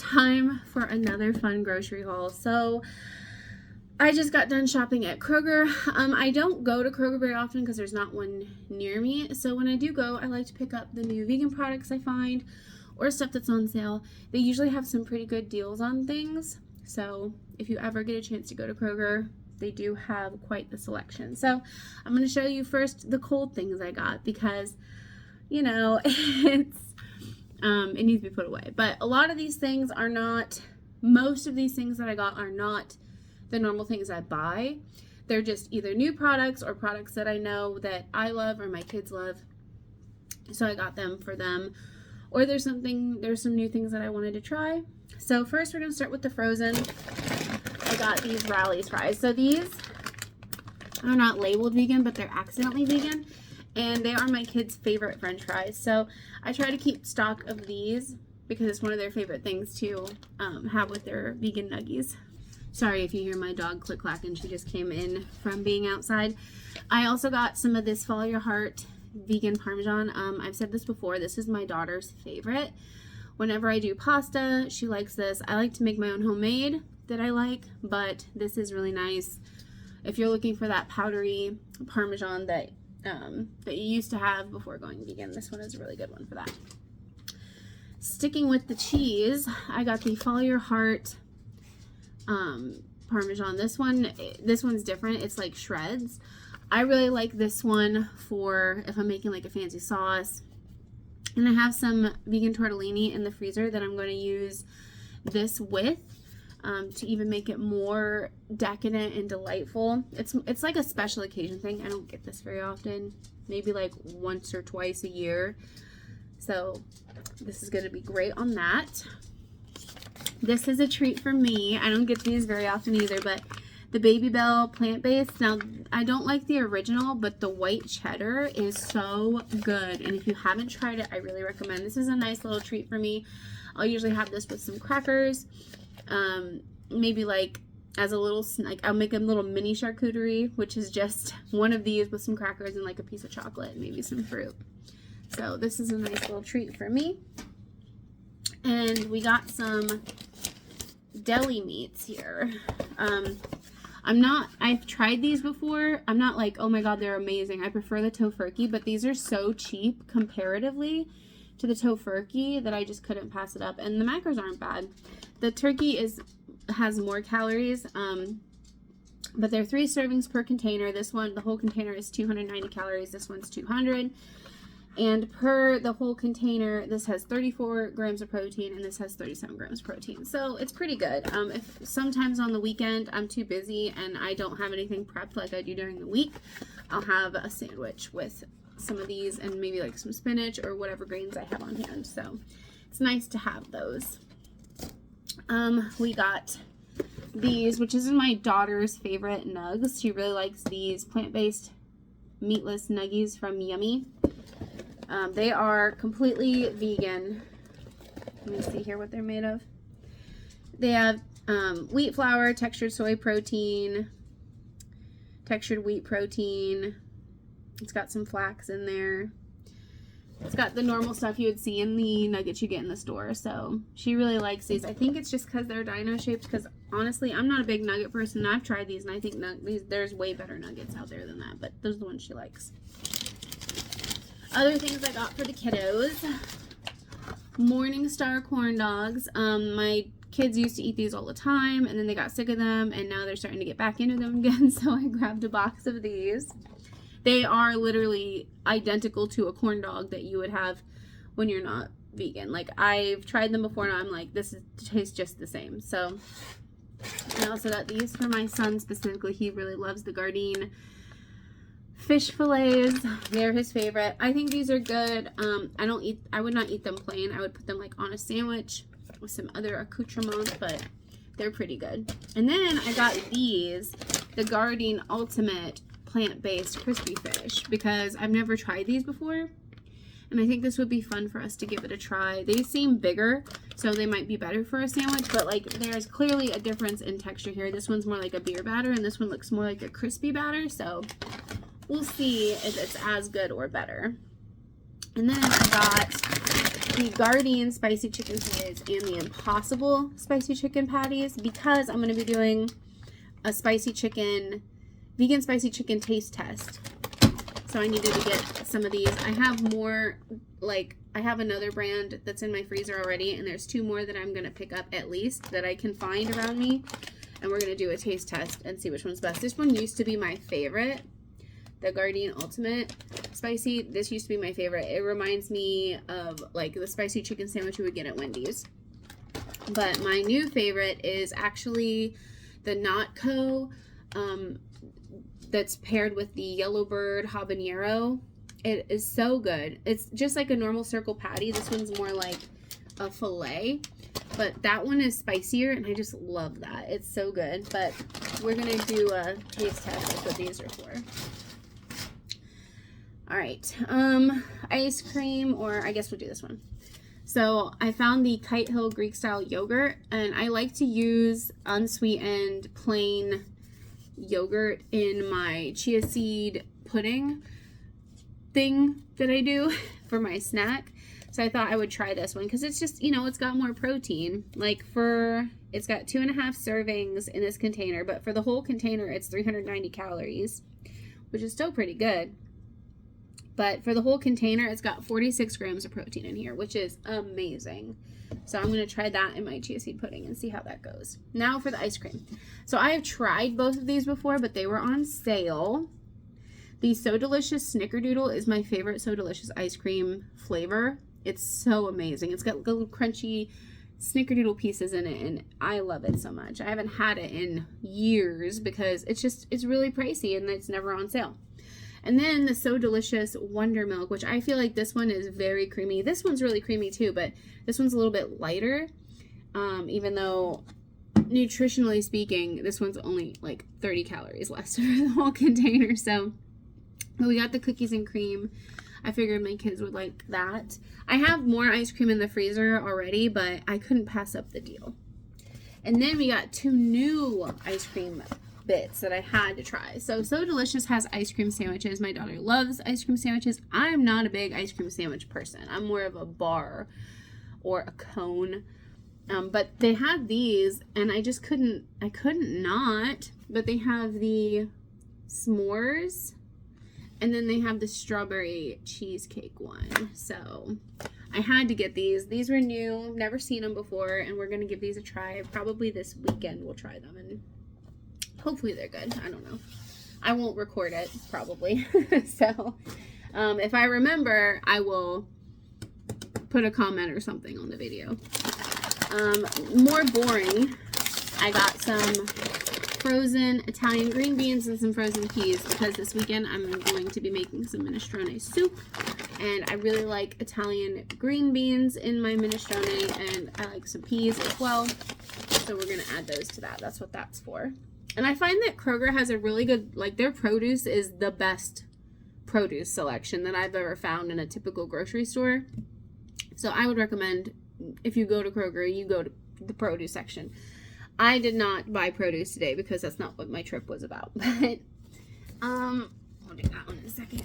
time for another fun grocery haul. So I just got done shopping at Kroger. I don't go to Kroger very often because there's not one near me. So when I do go, I like to pick up the new vegan products I find or stuff that's on sale. They usually have some pretty good deals on things. So if you ever get a chance to go to Kroger, they do have quite the selection. So I'm going to show you first the cold things I got because, you know, it needs to be put away. But a lot of these things are not, most of these things that I got are not the normal things I buy. They're just either new products or products that I know that I love or my kids love. So I got them for them. Or there's some new things that I wanted to try. So first we're going to start with the frozen. I got these Rally's fries. So these are not labeled vegan, but they're accidentally vegan. And they are my kids' favorite French fries. So I try to keep stock of these because it's one of their favorite things to have with their vegan nuggies. Sorry if you hear my dog click-clacking. She just came in from being outside. I also got some of this Follow Your Heart vegan Parmesan. I've said this before. This is my daughter's favorite. Whenever I do pasta, she likes this. I like to make my own homemade that I like, but this is really nice. If you're looking for that powdery Parmesan that you used to have before going vegan, this one is a really good one for that. Sticking with the cheese, I got the Follow Your Heart Parmesan. This one's different. It's like shreds. I really like this one for if I'm making like a fancy sauce. And I have some vegan tortellini in the freezer that I'm going to use this with to even make it more decadent and delightful. It's like a special occasion thing. I don't get this very often. Maybe like once or twice a year. So this is going to be great on that. This is a treat for me. I don't get these very often either, but the Baby Bell plant-based. Now, I don't like the original, but the white cheddar is so good. And if you haven't tried it, I really recommend. This is a nice little treat for me. I'll usually have this with some crackers. Maybe like as a little snack. I'll make a little mini charcuterie, which is just one of these with some crackers and like a piece of chocolate and maybe some fruit. So this is a nice little treat for me. And we got some deli meats here. I've tried these before. I'm not like, oh my god, they're amazing. I prefer the tofurkey, but these are so cheap comparatively to the tofurkey that I just couldn't pass it up. And the macros aren't bad. The turkey has more calories, but they're 3 servings per container. This one, the whole container is 290 calories. This one's 200. And per the whole container, this has 34 grams of protein and this has 37 grams of protein. So it's pretty good. If sometimes on the weekend I'm too busy and I don't have anything prepped like I do during the week, I'll have a sandwich with some of these and maybe like some spinach or whatever grains I have on hand. So it's nice to have those. We got these, which is my daughter's favorite nugs. She really likes these plant-based meatless nuggies from Yummy. They are completely vegan. Let me see here what they're made of. They have wheat flour, textured soy protein, textured wheat protein. It's got some flax in there. It's got the normal stuff you would see in the nuggets you get in the store. So she really likes these. I think it's just because they're dino shaped, because honestly, I'm not a big nugget person. I've tried these and I think there's way better nuggets out there than that, but those are the ones she likes. Other things I got for the kiddos. Morningstar corn dogs. My kids used to eat these all the time and then they got sick of them and now they're starting to get back into them again, so I grabbed a box of these. They are literally identical to a corn dog that you would have when you're not vegan. Like, I've tried them before and I'm like, this tastes just the same. So I also got these for my son specifically. He really loves the Gardein fish fillets. They're his favorite. I think these are good. I would not eat them plain. I would put them like on a sandwich with some other accoutrements, but they're pretty good. And then I got these, the Gardein Ultimate plant-based crispy fish, because I've never tried these before and I think this would be fun for us to give it a try. They seem bigger, so they might be better for a sandwich, but like there's clearly a difference in texture here. This one's more like a beer batter and this one looks more like a crispy batter, so we'll see if it's as good or better. And then I got the Guardian spicy chicken patties and the Impossible spicy chicken patties because I'm going to be doing a vegan spicy chicken taste test. So I needed to get some of these. I have more, I have another brand that's in my freezer already, and there's 2 more that I'm going to pick up at least that I can find around me. And we're going to do a taste test and see which one's best. This one used to be my favorite, the Guardian Ultimate Spicy. This used to be my favorite. It reminds me of like the spicy chicken sandwich you would get at Wendy's. But my new favorite is actually the Notco, that's paired with the Yellowbird habanero. It is so good. It's just like a normal circle patty. This one's more like a filet, but that one is spicier, and I just love that. It's so good. But we're gonna do a taste test. That's what these are for. All right, ice cream, or I guess we'll do this one. So I found the Kite Hill Greek style yogurt, and I like to use unsweetened plain yogurt in my chia seed pudding thing that I do for my snack. So I thought I would try this one because it's just, it's got more protein. It's got 2.5 servings in this container, but for the whole container, it's 390 calories, which is still pretty good. But for the whole container, it's got 46 grams of protein in here, which is amazing. So I'm going to try that in my chia seed pudding and see how that goes. Now for the ice cream. So I have tried both of these before, but they were on sale. The So Delicious Snickerdoodle is my favorite So Delicious ice cream flavor. It's so amazing. It's got little crunchy Snickerdoodle pieces in it, and I love it so much. I haven't had it in years because it's really pricey and it's never on sale. And then the So Delicious Wonder Milk, which I feel like this one is very creamy. This one's really creamy too, but this one's a little bit lighter. Even though, nutritionally speaking, this one's only like 30 calories less for the whole container. So, but we got the cookies and cream. I figured my kids would like that. I have more ice cream in the freezer already, but I couldn't pass up the deal. And then we got 2 new ice cream bits that I had to try. So Delicious has ice cream sandwiches. My daughter loves ice cream sandwiches. I'm not a big ice cream sandwich person. I'm more of a bar or a cone. But they had these, and I couldn't not. But they have the s'mores, and then they have the strawberry cheesecake one. So I had to get these. These were new. Never seen them before, and we're going to give these a try. Probably this weekend we'll try them, and hopefully they're good. I don't know. I won't record it, probably. So, if I remember, I will put a comment or something on the video. More boring, I got some frozen Italian green beans and some frozen peas because this weekend I'm going to be making some minestrone soup. And I really like Italian green beans in my minestrone, and I like some peas as well. So we're going to add those to that. That's what that's for. And I find that Kroger has a really good, their produce is the best produce selection that I've ever found in a typical grocery store. So I would recommend, if you go to Kroger, you go to the produce section. I did not buy produce today because that's not what my trip was about. But, I'll do that one in a second.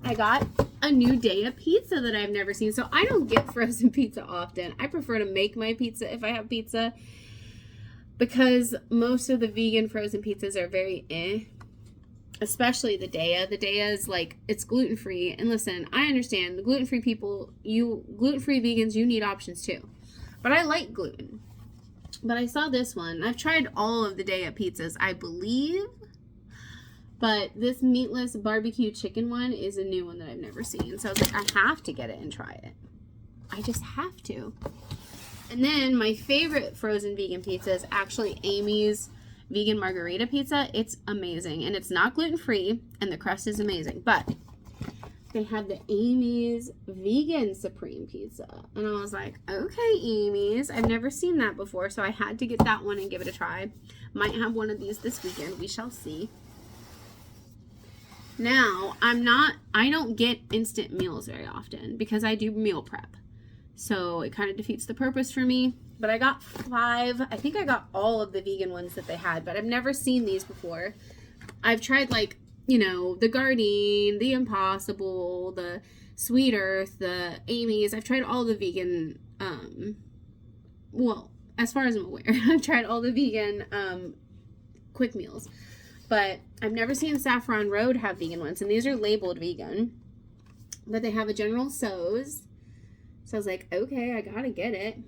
I got a new Daiya pizza that I've never seen. So I don't get frozen pizza often. I prefer to make my pizza if I have pizza, because most of the vegan frozen pizzas are very especially the Daiya. The Daiya is it's gluten-free. And listen, I understand the gluten-free people, gluten-free vegans, you need options too. But I like gluten. But I saw this one. I've tried all of the Daiya pizzas, I believe. But this meatless barbecue chicken one is a new one that I've never seen. So I was like, I have to get it and try it. I just have to. And then my favorite frozen vegan pizza is actually Amy's vegan margarita pizza. It's amazing. And it's not gluten-free. And the crust is amazing. But they had the Amy's vegan supreme pizza. And I was like, okay, Amy's. I've never seen that before. So I had to get that one and give it a try. Might have one of these this weekend. We shall see. Now, I don't get instant meals very often because I do meal prep. So it kind of defeats the purpose for me. But I got 5. I think I got all of the vegan ones that they had, but I've never seen these before. I've tried you know, the Gardein, the Impossible, the Sweet Earth, the Amy's. I've tried all the vegan, well, as far as I'm aware, I've tried all the vegan quick meals. But I've never seen Saffron Road have vegan ones. And these are labeled vegan. But they have a General Tso's. So I was like, okay, I gotta get it.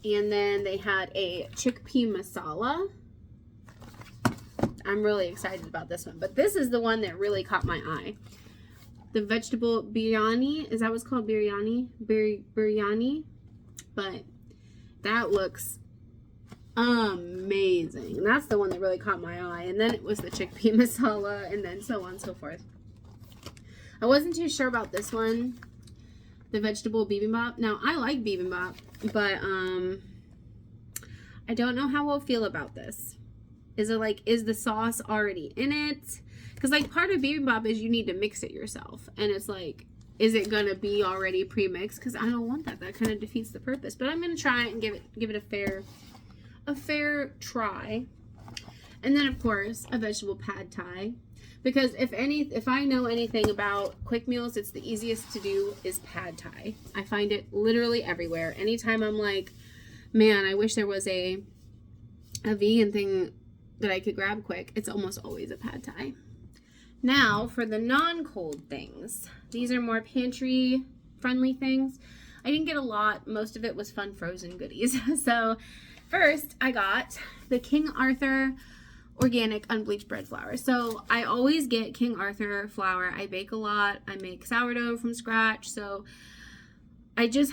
And then they had a chickpea masala. I'm really excited about this one. But this is the one that really caught my eye. The vegetable biryani. Is that what's called? Biryani? Biryani? But that looks amazing. And that's the one that really caught my eye. And then it was the chickpea masala, and then so on and so forth. I wasn't too sure about this one. The vegetable bibimbap. Now, I like bibimbap, but I don't know how I'll feel about this. Is it like, is the sauce already in it? Because like part of bibimbap is you need to mix it yourself. And it's like, is it going to be already pre-mixed? Because I don't want that. That kind of defeats the purpose. But I'm going to try it and give it a fair try. And then of course, a vegetable pad thai. Because if I know anything about quick meals, it's the easiest to do is pad thai. I find it literally everywhere. Anytime I'm like, man, I wish there was a vegan thing that I could grab quick, it's almost always a pad thai. Now for the non-cold things. These are more pantry friendly things. I didn't get a lot. Most of it was fun frozen goodies. So first I got the King Arthur organic unbleached bread flour. So I always get King Arthur flour. I bake a lot. I make sourdough from scratch. So I just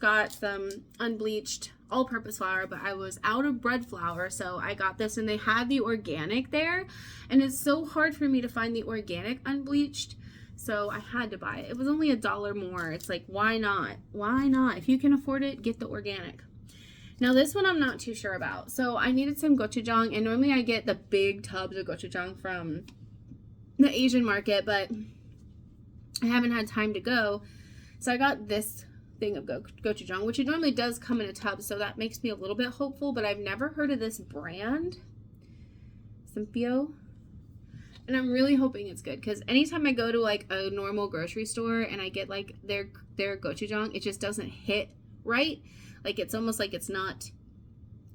got some unbleached all-purpose flour, but I was out of bread flour, so I got this, and they had the organic there, and it's so hard for me to find the organic unbleached, so I had to buy it. It was only $1 more. It's like, why not? Why not? If you can afford it, get the organic. Now this one I'm not too sure about. So I needed some gochujang, and normally I get the big tubs of gochujang from the Asian market, but I haven't had time to go, so I got this thing of gochujang, which it normally does come in a tub, so that makes me a little bit hopeful. But I've never heard of this brand, Simpio, and I'm really hoping it's good, because anytime I go to like a normal grocery store and I get like their gochujang, it just doesn't hit right. Like it's almost like it's not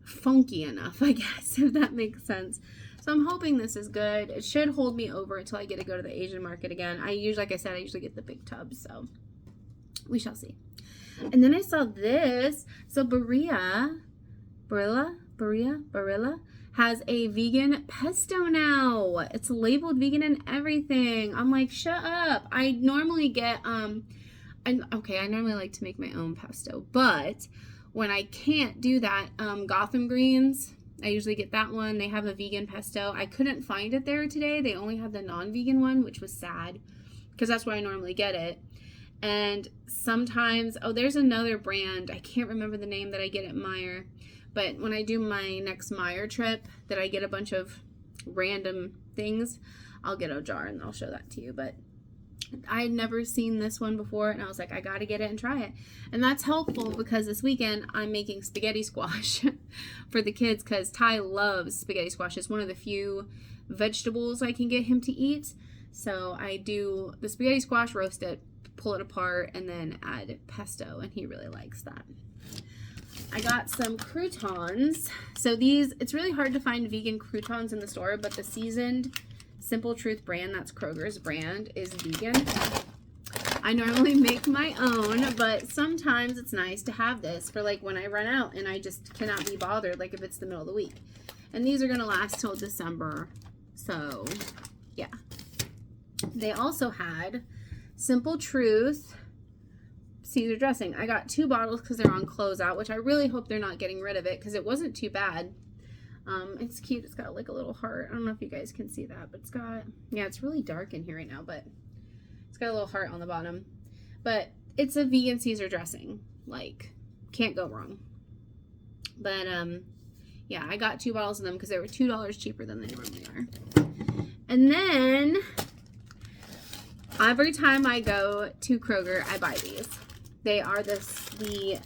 funky enough, I guess, if that makes sense. So I'm hoping this is good. It should hold me over until I get to go to the Asian market again. Like I said, I usually get the big tubs, so we shall see. And then I saw this. So Barilla has a vegan pesto now. It's labeled vegan and everything. I'm like, shut up. I normally get, I normally like to make my own pesto, but when I can't do that, Gotham Greens, I usually get that one. They have a vegan pesto. I couldn't find it there today. They only had the non-vegan one, which was sad, because that's where I normally get it. And sometimes, there's another brand, I can't remember the name, that I get at Meijer, but when I do my next Meijer trip that I get a bunch of random things, I'll get a jar and I'll show that to you. But I had never seen this one before, and I was like, I gotta get it and try it. And that's helpful because this weekend I'm making spaghetti squash for the kids, because Ty loves spaghetti squash. It's one of the few vegetables I can get him to eat. So I do the spaghetti squash, roast it, pull it apart, and then add pesto, and he really likes that. I got some croutons. So these, it's really hard to find vegan croutons in the store, but the seasoned Simple Truth brand, that's Kroger's brand, is vegan. I normally make my own, but sometimes it's nice to have this for like when I run out and I just cannot be bothered, like if it's the middle of the week. And these are gonna last till December, so yeah. They also had Simple Truth Caesar dressing. I got 2 bottles because they're on closeout, which I really hope they're not getting rid of it, because it wasn't too bad. It's cute. It's got like a little heart. I don't know if you guys can see that, but it's got, yeah, it's really dark in here right now, but it's got a little heart on the bottom. But it's a vegan Caesar dressing. Like, can't go wrong. But yeah, I got 2 bottles of them because they were $2 cheaper than they normally are. And then every time I go to Kroger, I buy these. They are the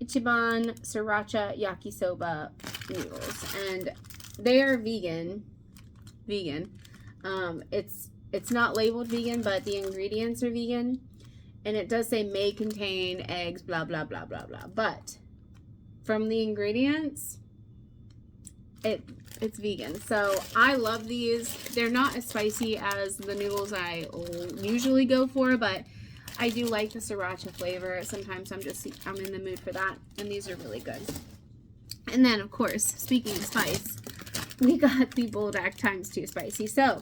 Ichiban Sriracha Yakisoba noodles, and they are vegan, vegan. It's not labeled vegan, but the ingredients are vegan. And it does say may contain eggs, blah, blah, blah, blah, blah. But from the ingredients, it's vegan. So I love these. They're not as spicy as the noodles I usually go for, but I do like the sriracha flavor. Sometimes I'm in the mood for that. And these are really good. And then, of course, speaking of spice, we got the Buldak ×2 spicy. So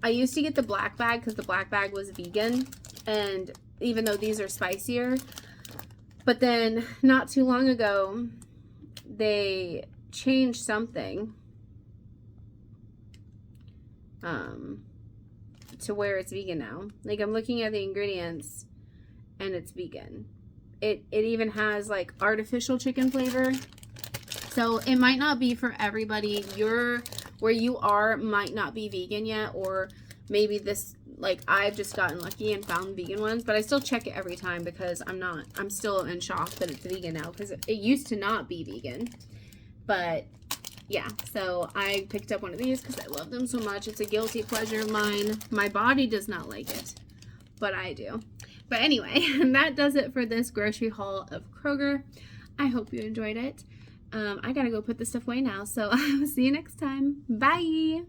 I used to get the black bag because the black bag was vegan. And even though these are spicier, but then not too long ago, they changed something to where it's vegan now. Like, I'm looking at the ingredients and it's vegan. It even has like artificial chicken flavor. So it might not be for everybody. Where you are might not be vegan yet, or maybe this, like, I've just gotten lucky and found vegan ones, but I still check it every time because I'm still in shock that it's vegan now, because it used to not be vegan. But yeah, so I picked up one of these because I love them so much. It's a guilty pleasure of mine. My body does not like it, but I do. But anyway, that does it for this grocery haul of Kroger. I hope you enjoyed it. I gotta go put this stuff away now, so I'll see you next time. Bye!